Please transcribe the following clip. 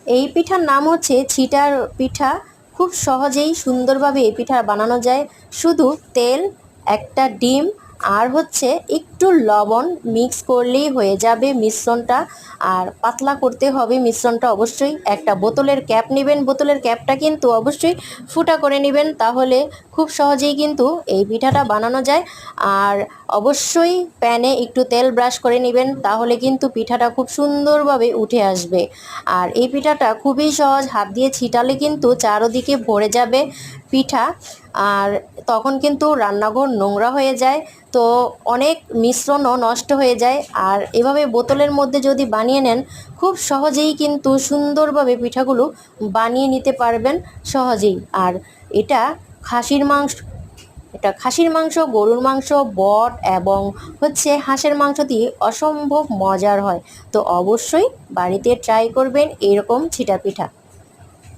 এই পিঠার নাম হচ্ছে ছিটার পিঠা। খুব সহজেই সুন্দরভাবে এই পিঠা বানানো যায়। শুধু তেল, একটা ডিম আর হচ্ছে একটু লবণ মিক্স করলেই হয়ে যাবে মিশ্রণটা। আর পাতলা করতে হবে মিশ্রণটা অবশ্যই। একটা বোতলের ক্যাপ নেবেন, বোতলের ক্যাপটা কিন্তু অবশ্যই ফুটা করে নেবেন, তাহলে খুব সহজেই কিন্তু এই পিঠাটা বানানো যায়। আর অবশ্যই প্যানে একটু তেল ব্রাশ করে নেবেন, তাহলে কিন্তু পিঠাটা খুব সুন্দরভাবে উঠে আসবে। আর এই পিঠাটা খুবই সহজ, হাত দিয়ে ছিটালে কিন্তু চারদিকে ভরে যাবে পিঠা। আর তখন কিন্তু রান্নাঘর নোংরা হয়ে যায়, তো অনেক মিশ্রণও নষ্ট হয়ে যায়। আর এভাবে বোতলের মধ্যে যদি বানিয়ে নেন, খুব সহজেই কিন্তু সুন্দরভাবে পিঠাগুলো বানিয়ে নিতে পারবেন সহজেই। আর এটা খাসির মাংস খাসির মাংস, গরুর মাংস, বট এবং হচ্ছে হাঁসের মাংস দিয়ে অসম্ভব মজার হয়। তো অবশ্যই বাড়িতে ট্রাই করবেন এরকম ছিটা পিঠা।